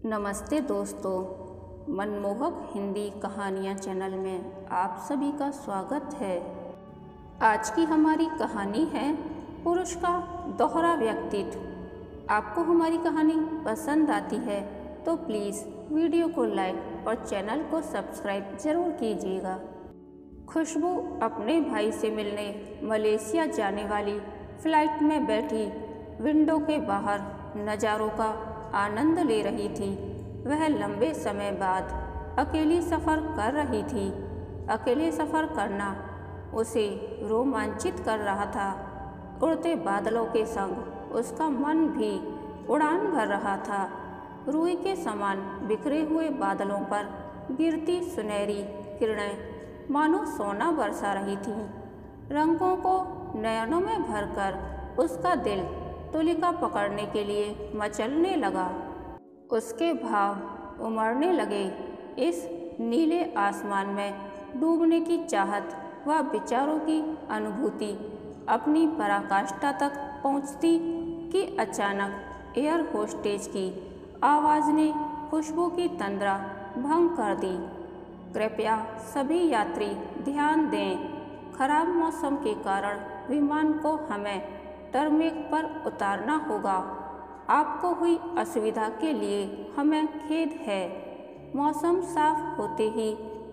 नमस्ते दोस्तों, मनमोहक हिंदी कहानियाँ चैनल में आप सभी का स्वागत है। आज की हमारी कहानी है पुरुष का दोहरा व्यक्तित्व। आपको हमारी कहानी पसंद आती है तो प्लीज़ वीडियो को लाइक और चैनल को सब्सक्राइब ज़रूर कीजिएगा। खुशबू अपने भाई से मिलने मलेशिया जाने वाली फ़्लाइट में बैठी विंडो के बाहर नज़ारों का आनंद ले रही थी। वह लंबे समय बाद अकेली सफ़र कर रही थी। अकेले सफ़र करना उसे रोमांचित कर रहा था। उड़ते बादलों के संग उसका मन भी उड़ान भर रहा था। रुई के समान बिखरे हुए बादलों पर गिरती सुनहरी किरणें मानो सोना बरसा रही थीं। रंगों को नयनों में भरकर उसका दिल तुलिका पकड़ने के लिए मचलने लगा। उसके भाव उमड़ने लगे। इस नीले आसमान में डूबने की चाहत व विचारों की अनुभूति अपनी पराकाष्ठा तक पहुंचती कि अचानक एयर होस्टेज की आवाज़ ने खुशबू की तंद्रा भंग कर दी। कृपया सभी यात्री ध्यान दें, खराब मौसम के कारण विमान को हमें टरमेक पर उतारना होगा। आपको हुई असुविधा के लिए हमें खेद है। मौसम साफ होते ही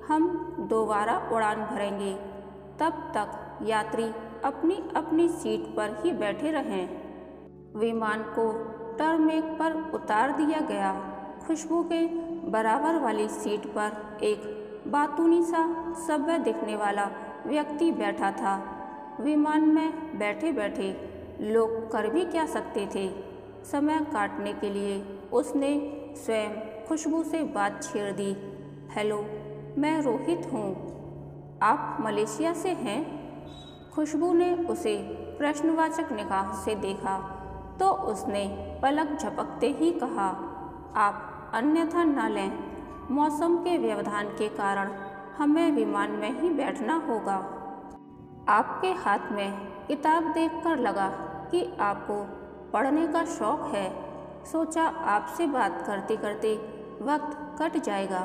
हम दोबारा उड़ान भरेंगे। तब तक यात्री अपनी अपनी सीट पर ही बैठे रहें। विमान को टरमेक पर उतार दिया गया। खुशबू के बराबर वाली सीट पर एक बातूनी सा सभ्य दिखने वाला व्यक्ति बैठा था। विमान में बैठे बैठे लोग कर भी क्या सकते थे। समय काटने के लिए उसने स्वयं खुशबू से बात छेड़ दी। हेलो, मैं रोहित हूँ। आप मलेशिया से हैं? खुशबू ने उसे प्रश्नवाचक निगाह से देखा तो उसने पलक झपकते ही कहा, आप अन्यथा न लें। मौसम के व्यवधान के कारण हमें विमान में ही बैठना होगा। आपके हाथ में किताब देखकर लगा कि आपको पढ़ने का शौक है। सोचा आपसे बात करते करते वक्त कट जाएगा।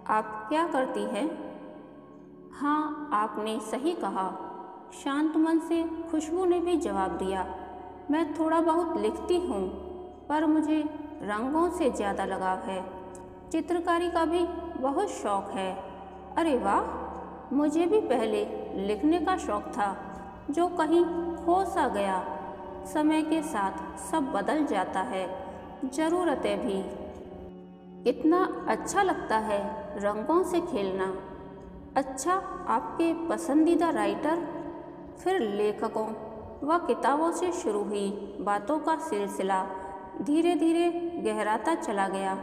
आप क्या करती हैं? हाँ, आपने सही कहा, शांत मन से खुशबू ने भी जवाब दिया। मैं थोड़ा बहुत लिखती हूँ, पर मुझे रंगों से ज़्यादा लगाव है। चित्रकारी का भी बहुत शौक है। अरे वाह, मुझे भी पहले लिखने का शौक था, जो कहीं खो सा गया। समय के साथ सब बदल जाता है, ज़रूरतें भी। कितना अच्छा लगता है रंगों से खेलना। अच्छा, आपके पसंदीदा राइटर? फिर लेखकों व किताबों से शुरू हुई बातों का सिलसिला धीरे धीरे गहराता चला गया।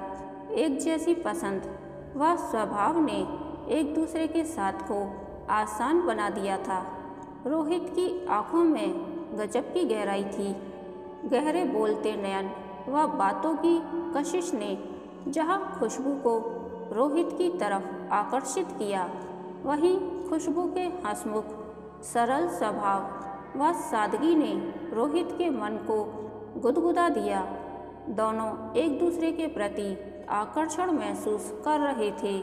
एक जैसी पसंद व स्वभाव ने एक दूसरे के साथ को आसान बना दिया था। रोहित की आंखों में गजब की गहराई थी। गहरे बोलते नयन व बातों की कशिश ने जहाँ खुशबू को रोहित की तरफ आकर्षित किया, वहीं खुशबू के हंसमुख सरल स्वभाव व सादगी ने रोहित के मन को गुदगुदा दिया। दोनों एक दूसरे के प्रति आकर्षण महसूस कर रहे थे।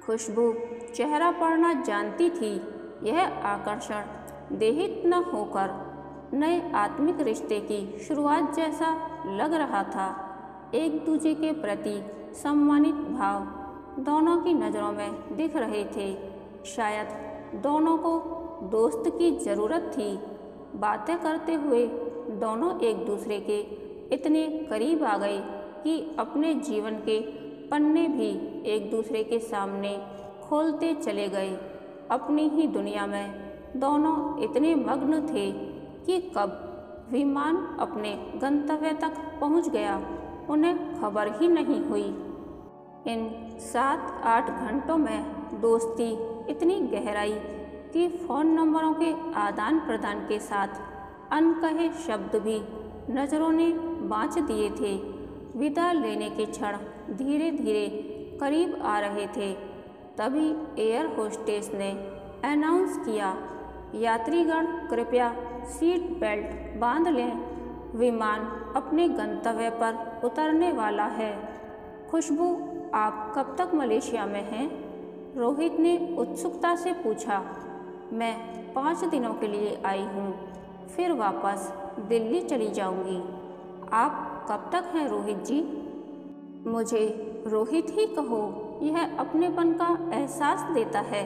खुशबू चेहरा पढ़ना जानती थी। यह आकर्षण देहित न होकर नए आत्मिक रिश्ते की शुरुआत जैसा लग रहा था। एक दूसरे के प्रति सम्मानित भाव दोनों की नज़रों में दिख रहे थे। शायद दोनों को दोस्त की ज़रूरत थी। बातें करते हुए दोनों एक दूसरे के इतने करीब आ गए कि अपने जीवन के पन्ने भी एक दूसरे के सामने खोलते चले गए। अपनी ही दुनिया में दोनों इतने मग्न थे कि कब विमान अपने गंतव्य तक पहुंच गया, उन्हें खबर ही नहीं हुई। इन 7-8 घंटों में दोस्ती इतनी गहराई कि फ़ोन नंबरों के आदान प्रदान के साथ अनकहे शब्द भी नज़रों ने बाँच दिए थे। विदा लेने के क्षण धीरे धीरे करीब आ रहे थे। तभी एयर होस्टेस ने अनाउंस किया, यात्रीगण कृपया सीट बेल्ट बांध लें, विमान अपने गंतव्य पर उतरने वाला है। खुशबू, आप कब तक मलेशिया में हैं? रोहित ने उत्सुकता से पूछा। मैं 5 दिनों के लिए आई हूँ, फिर वापस दिल्ली चली जाऊँगी। आप कब तक हैं रोहित जी? मुझे रोहित ही कहो, यह अपनेपन का एहसास देता है।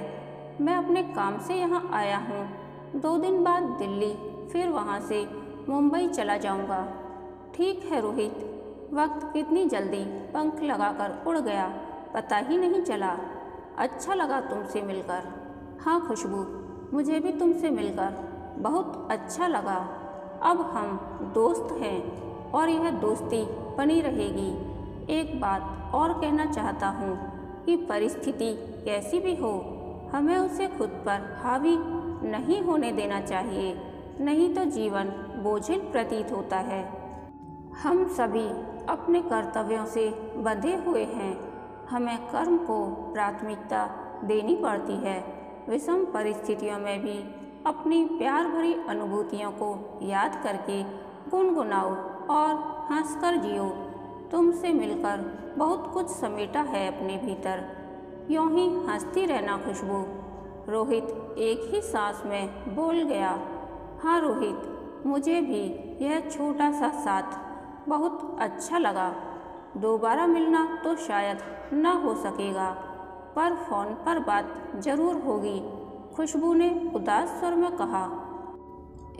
मैं अपने काम से यहाँ आया हूँ, 2 दिन बाद दिल्ली, फिर वहाँ से मुंबई चला जाऊँगा। ठीक है रोहित, वक्त कितनी जल्दी पंख लगाकर उड़ गया, पता ही नहीं चला। अच्छा लगा तुमसे मिलकर। हाँ खुशबू, मुझे भी तुमसे मिलकर बहुत अच्छा लगा। अब हम दोस्त हैं और यह दोस्ती बनी रहेगी। एक बात और कहना चाहता हूँ कि परिस्थिति कैसी भी हो, हमें उसे खुद पर हावी नहीं होने देना चाहिए, नहीं तो जीवन बोझिल प्रतीत होता है। हम सभी अपने कर्तव्यों से बंधे हुए हैं, हमें कर्म को प्राथमिकता देनी पड़ती है। विषम परिस्थितियों में भी अपनी प्यार भरी अनुभूतियों को याद करके गुनगुनाओ और हंसकर जियो। तुमसे मिलकर बहुत कुछ समेटा है अपने भीतर, यूं ही हंसती रहना खुशबू। रोहित एक ही सांस में बोल गया। हाँ रोहित, मुझे भी यह छोटा सा साथ बहुत अच्छा लगा। दोबारा मिलना तो शायद न हो सकेगा, पर फोन पर बात जरूर होगी, खुशबू ने उदास स्वर में कहा।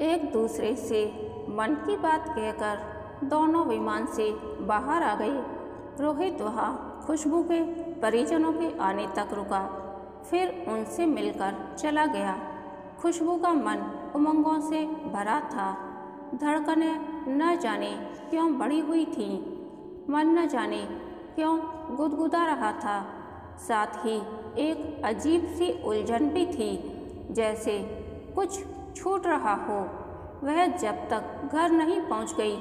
एक दूसरे से मन की बात कहकर दोनों विमान से बाहर आ गए। रोहित वहाँ खुशबू के परिजनों के आने तक रुका, फिर उनसे मिलकर चला गया। खुशबू का मन उमंगों से भरा था। धड़कनें न जाने क्यों बढ़ी हुई थीं, मन न जाने क्यों गुदगुदा रहा था। साथ ही एक अजीब सी उलझन भी थी, जैसे कुछ छूट रहा हो। वह जब तक घर नहीं पहुंच गई,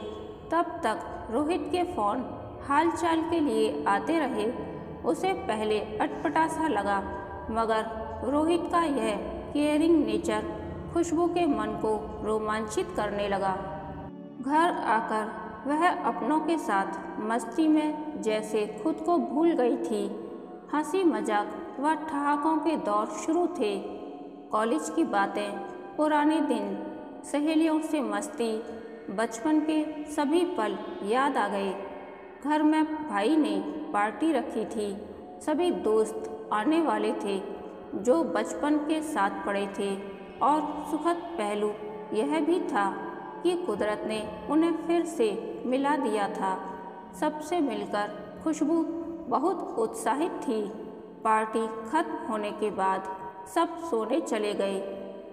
तब तक रोहित के फ़ोन हालचाल के लिए आते रहे। उसे पहले अटपटा सा लगा, मगर रोहित का यह केयरिंग नेचर खुशबू के मन को रोमांचित करने लगा। घर आकर वह अपनों के साथ मस्ती में जैसे खुद को भूल गई थी। हंसी मजाक व ठहाकों के दौर शुरू थे। कॉलेज की बातें, पुराने दिन, सहेलियों से मस्ती, बचपन के सभी पल याद आ गए। घर में भाई ने पार्टी रखी थी। सभी दोस्त आने वाले थे जो बचपन के साथ पड़े थे, और सुखद पहलू यह भी था कि कुदरत ने उन्हें फिर से मिला दिया था। सबसे मिलकर खुशबू बहुत उत्साहित थी। पार्टी खत्म होने के बाद सब सोने चले गए,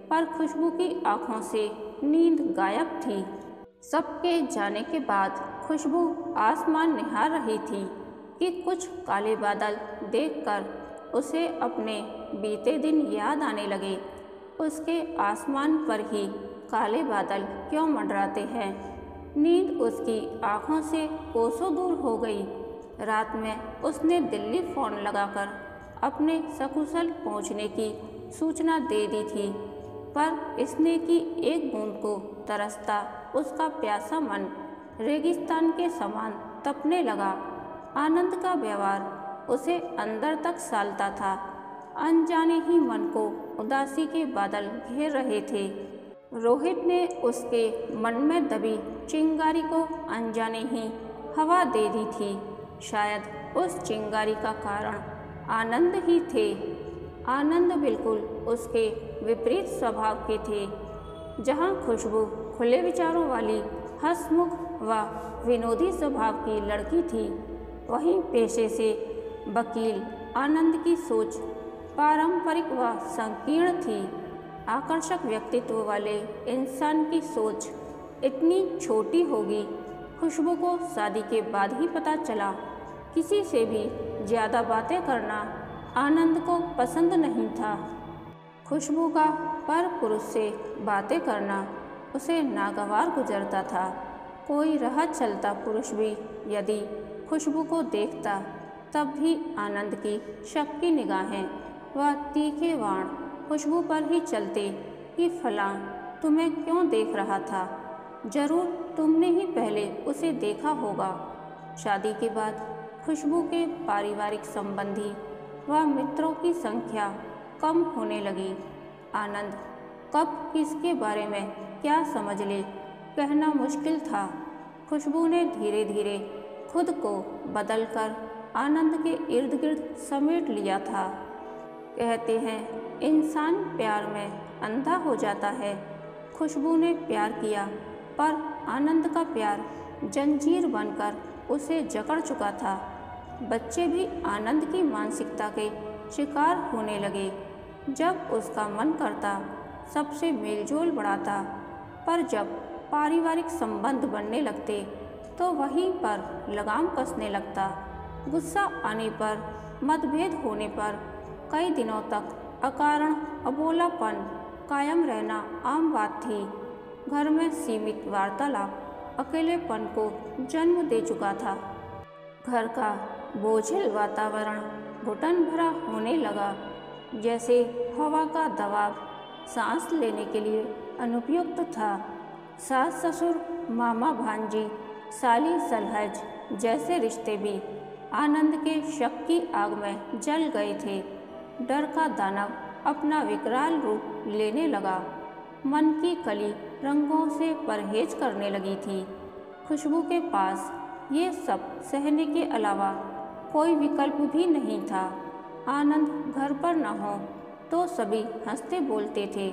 पर खुशबू की आंखों से नींद गायब थी। सबके जाने के बाद खुशबू आसमान निहार रही थी कि कुछ काले बादल देखकर उसे अपने बीते दिन याद आने लगे। उसके आसमान पर ही काले बादल क्यों मंडराते हैं? नींद उसकी आंखों से कोसों दूर हो गई। रात में उसने दिल्ली फ़ोन लगाकर अपने सकुशल पहुंचने की सूचना दे दी थी, पर स्नेह की एक बूंद को तरसता उसका प्यासा मन रेगिस्तान के समान तपने लगा। आनंद का व्यवहार उसे अंदर तक सालता था। अनजाने ही मन को उदासी के बादल घेर रहे थे। रोहित ने उसके मन में दबी चिंगारी को अनजाने ही हवा दे दी थी। शायद उस चिंगारी का कारण आनंद ही थे। आनंद बिल्कुल उसके विपरीत स्वभाव के थे। जहाँ खुशबू खुले विचारों वाली, हंसमुख व विनोदी स्वभाव की लड़की थी, वहीं पेशे से वकील आनंद की सोच पारंपरिक व संकीर्ण थी। आकर्षक व्यक्तित्व वाले इंसान की सोच इतनी छोटी होगी, खुशबू को शादी के बाद ही पता चला। किसी से भी ज़्यादा बातें करना आनंद को पसंद नहीं था। खुशबू का पर पुरुष से बातें करना उसे नागवार गुजरता था। कोई राह चलता पुरुष भी यदि खुशबू को देखता, तब भी आनंद की शक की निगाहें व तीखे वाण खुशबू पर ही चलते कि फलां तुम्हें क्यों देख रहा था, जरूर तुमने ही पहले उसे देखा होगा। शादी के बाद खुशबू के पारिवारिक संबंधी व मित्रों की संख्या कम होने लगी। आनंद कब किसके बारे में क्या समझ ले, कहना मुश्किल था। खुशबू ने धीरे धीरे खुद को बदलकर आनंद के इर्द गिर्द समेट लिया था। कहते हैं इंसान प्यार में अंधा हो जाता है। खुशबू ने प्यार किया, पर आनंद का प्यार जंजीर बनकर उसे जकड़ चुका था। बच्चे भी आनंद की मानसिकता के शिकार होने लगे। जब उसका मन करता सबसे मेलजोल बढ़ाता, पर जब पारिवारिक संबंध बनने लगते तो वहीं पर लगाम कसने लगता। गुस्सा आने पर, मतभेद होने पर कई दिनों तक अकारण अबोलापन कायम रहना आम बात थी। घर में सीमित वार्तालाप अकेलेपन को जन्म दे चुका था। घर का बोझिल वातावरण घुटन भरा होने लगा, जैसे हवा का दबाव सांस लेने के लिए अनुपयुक्त था। सास ससुर, मामा भांजी, साली सलहज जैसे रिश्ते भी आनंद के शक की आग में जल गए थे। डर का दानव अपना विकराल रूप लेने लगा। मन की कली रंगों से परहेज करने लगी थी। खुशबू के पास ये सब सहने के अलावा कोई विकल्प भी नहीं था। आनंद घर पर न हो तो सभी हंसते बोलते थे।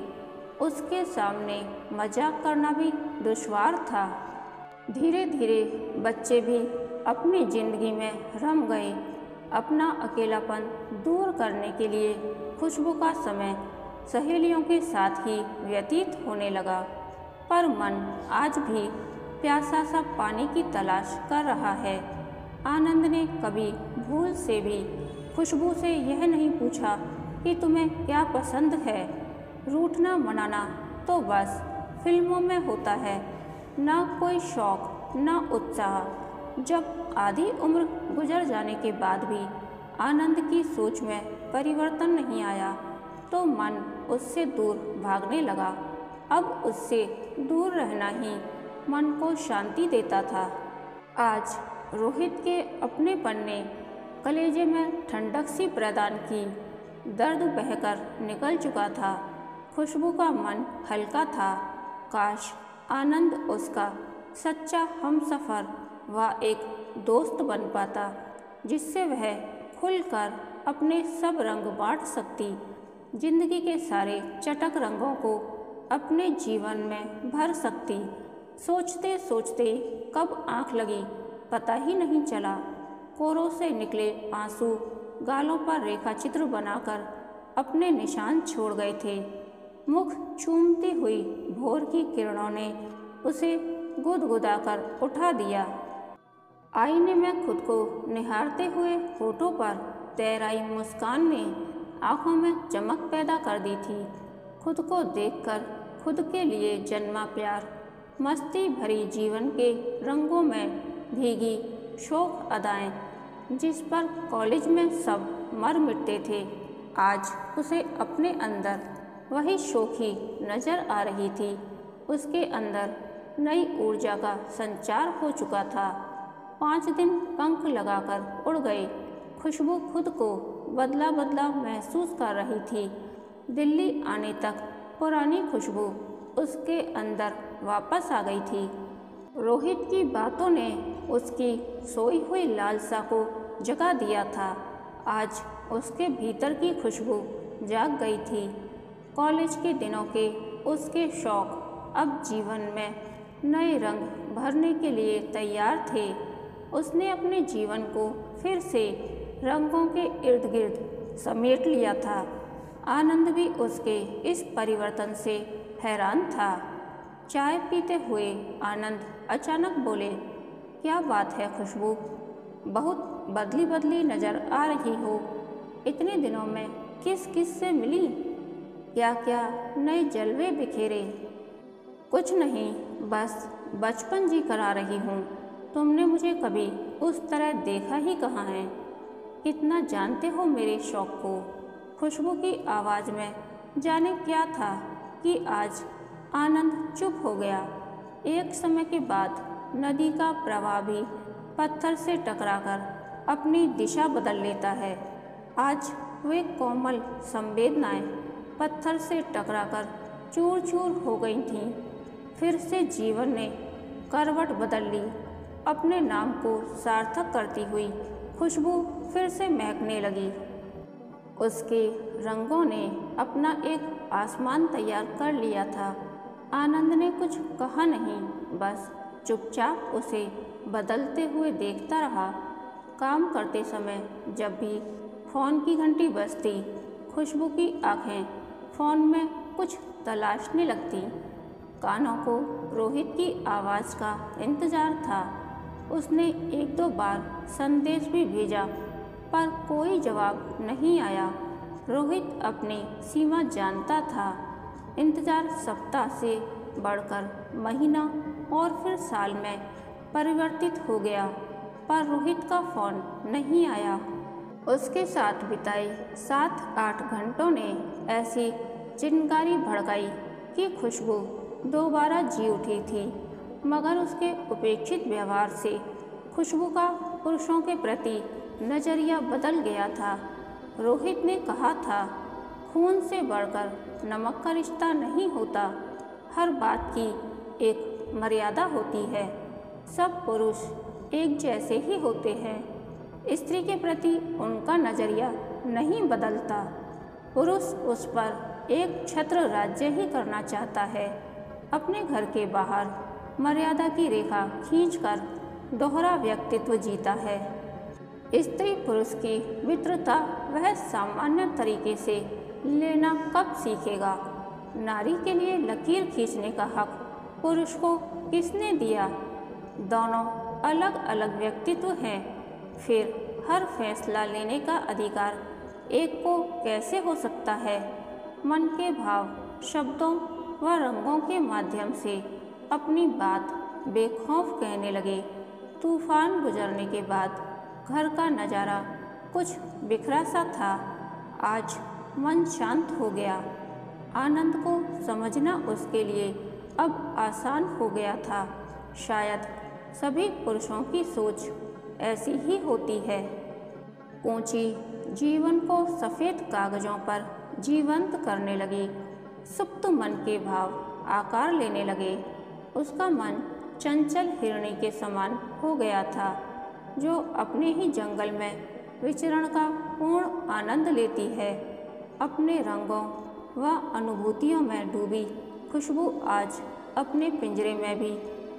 उसके सामने मजाक करना भी दुश्वार था। धीरे धीरे बच्चे भी अपनी जिंदगी में रम गए। अपना अकेलापन दूर करने के लिए खुशबू का समय सहेलियों के साथ ही व्यतीत होने लगा, पर मन आज भी प्यासा सा पानी की तलाश कर रहा है। आनंद ने कभी भूल से भी खुशबू से यह नहीं पूछा कि तुम्हें क्या पसंद है। रूठना मनाना तो बस फिल्मों में होता है, न कोई शौक न उत्साह। जब आधी उम्र गुजर जाने के बाद भी आनंद की सोच में परिवर्तन नहीं आया तो मन उससे दूर भागने लगा। अब उससे दूर रहना ही मन को शांति देता था। आज रोहित के अपनेपन ने कलेजे में ठंडक सी प्रदान की। दर्द बहकर निकल चुका था। खुशबू का मन हल्का था। काश आनंद उसका सच्चा हमसफ़र व एक दोस्त बन पाता, जिससे वह खुलकर अपने सब रंग बांट सकती, जिंदगी के सारे चटक रंगों को अपने जीवन में भर सकती। सोचते सोचते कब आंख लगी पता ही नहीं चला। कोरों से निकले आंसू गालों पर रेखा चित्र बनाकर अपने निशान छोड़ गए थे। मुख चूमती हुई भोर की किरणों ने उसे गुदगुदाकर उठा दिया। आईने में खुद को निहारते हुए होठों पर तैराई मुस्कान ने आंखों में चमक पैदा कर दी थी। खुद को देखकर खुद के लिए जन्मा प्यार, मस्ती भरी जीवन के रंगों में भीगी शोक अदाएं, जिस पर कॉलेज में सब मर मिटते थे, आज उसे अपने अंदर वही शोखी नजर आ रही थी। उसके अंदर नई ऊर्जा का संचार हो चुका था। 5 दिन पंख लगाकर उड़ गए। खुशबू खुद को बदला बदला महसूस कर रही थी। दिल्ली आने तक पुरानी खुशबू उसके अंदर वापस आ गई थी। रोहित की बातों ने उसकी सोई हुई लालसा को जगा दिया था। आज उसके भीतर की खुशबू जाग गई थी। कॉलेज के दिनों के उसके शौक अब जीवन में नए रंग भरने के लिए तैयार थे। उसने अपने जीवन को फिर से रंगों के इर्द गिर्द समेट लिया था। आनंद भी उसके इस परिवर्तन से हैरान था। चाय पीते हुए आनंद अचानक बोले, क्या बात है खुशबू, बहुत बदली बदली नज़र आ रही हो। इतने दिनों में किस किस से मिली, क्या क्या नए जलवे बिखेरे। कुछ नहीं, बस बचपन जी करा रही हूँ। तुमने मुझे कभी उस तरह देखा ही कहाँ है। कितना जानते हो मेरे शौक को। खुशबू की आवाज़ में जाने क्या था कि आज आनंद चुप हो गया। एक समय के बाद नदी का प्रवाह भी पत्थर से टकराकर अपनी दिशा बदल लेता है। आज वे कोमल संवेदनाएं पत्थर से टकराकर चूर चूर हो गई थीं। फिर से जीवन ने करवट बदल ली। अपने नाम को सार्थक करती हुई खुशबू फिर से महकने लगी। उसके रंगों ने अपना एक आसमान तैयार कर लिया था। आनंद ने कुछ कहा नहीं, बस चुपचाप उसे बदलते हुए देखता रहा। काम करते समय जब भी फ़ोन की घंटी बजती, खुशबू की आंखें फ़ोन में कुछ तलाशने लगती। कानों को रोहित की आवाज़ का इंतज़ार था। उसने एक दो बार संदेश भी भेजा, पर कोई जवाब नहीं आया। रोहित अपनी सीमा जानता था। इंतज़ार सप्ताह से बढ़कर महीना और फिर साल में परिवर्तित हो गया, पर रोहित का फ़ोन नहीं आया। उसके साथ बिताए 7-8 घंटों ने ऐसी चिंगारी भड़काई कि खुशबू दोबारा जी उठी थी। मगर उसके उपेक्षित व्यवहार से खुशबू का पुरुषों के प्रति नज़रिया बदल गया था। रोहित ने कहा था, खून से बढ़कर नमक का रिश्ता नहीं होता। हर बात की एक मर्यादा होती है। सब पुरुष एक जैसे ही होते हैं। स्त्री के प्रति उनका नज़रिया नहीं बदलता। पुरुष उस पर एक छत्र राज्य ही करना चाहता है। अपने घर के बाहर मर्यादा की रेखा खींचकर दोहरा व्यक्तित्व जीता है। स्त्री पुरुष की मित्रता वह सामान्य तरीके से लेना कब सीखेगा? नारी के लिए लकीर खींचने का हक पुरुष को किसने दिया? दोनों अलग अलग व्यक्तित्व हैं। फिर हर फैसला लेने का अधिकार एक को कैसे हो सकता है? मन के भाव शब्दों व रंगों के माध्यम से अपनी बात बेखौफ कहने लगे। तूफान गुजरने के बाद घर का नज़ारा कुछ बिखरा सा था। आज मन शांत हो गया। आनंद को समझना उसके लिए अब आसान हो गया था। शायद सभी पुरुषों की सोच ऐसी ही होती है। ऊंची जीवन को सफ़ेद कागज़ों पर जीवंत करने लगी। सुप्त मन के भाव आकार लेने लगे। उसका मन चंचल हिरणी के समान हो गया था, जो अपने ही जंगल में विचरण का पूर्ण आनंद लेती है। अपने रंगों व अनुभूतियों में डूबी खुशबू आज अपने पिंजरे में भी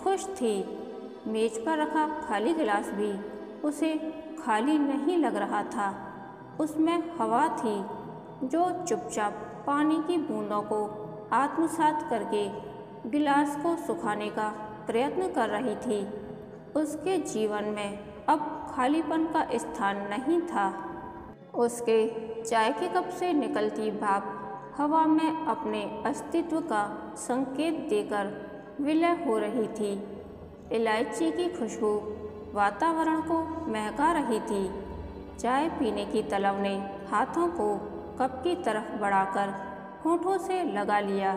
खुश थी। मेज पर रखा खाली गिलास भी उसे खाली नहीं लग रहा था। उसमें हवा थी जो चुपचाप पानी की बूंदों को आत्मसात करके गिलास को सुखाने का प्रयत्न कर रही थी। उसके जीवन में अब खालीपन का स्थान नहीं था। उसके चाय के कप से निकलती भाप हवा में अपने अस्तित्व का संकेत देकर विलय हो रही थी। इलायची की खुशबू वातावरण को महका रही थी। चाय पीने की तलब ने हाथों को कप की तरफ बढ़ाकर होठों से लगा लिया।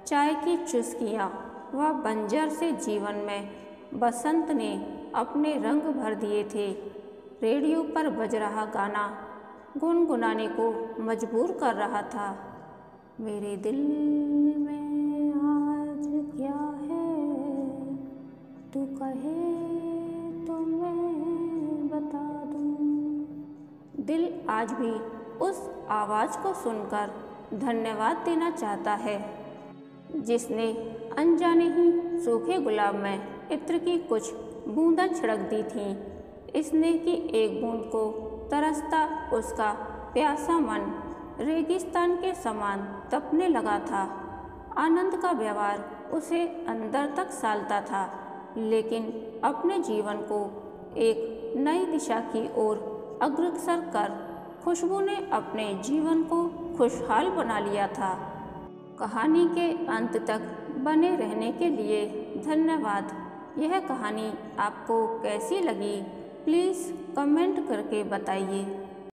चाय की चुस्कियाँ व बंजर से जीवन में बसंत ने अपने रंग भर दिए थे। रेडियो पर बज रहा गाना गुनगुनाने को मजबूर कर रहा था। मेरे दिल में आज क्या है, तू कहे तो मैं बता दूं। दिल आज भी उस आवाज़ को सुनकर धन्यवाद देना चाहता है, जिसने अनजाने ही सूखे गुलाब में इत्र की कुछ बूंदां छिड़क दी थीं। स्नेह की एक बूंद को तरसता उसका प्यासा मन रेगिस्तान के समान तपने लगा था। आनंद का व्यवहार उसे अंदर तक सालता था, लेकिन अपने जीवन को एक नई दिशा की ओर अग्रसर कर खुशबू ने अपने जीवन को खुशहाल बना लिया था। कहानी के अंत तक बने रहने के लिए धन्यवाद। यह कहानी आपको कैसी लगी, प्लीज़ कमेंट करके बताइए।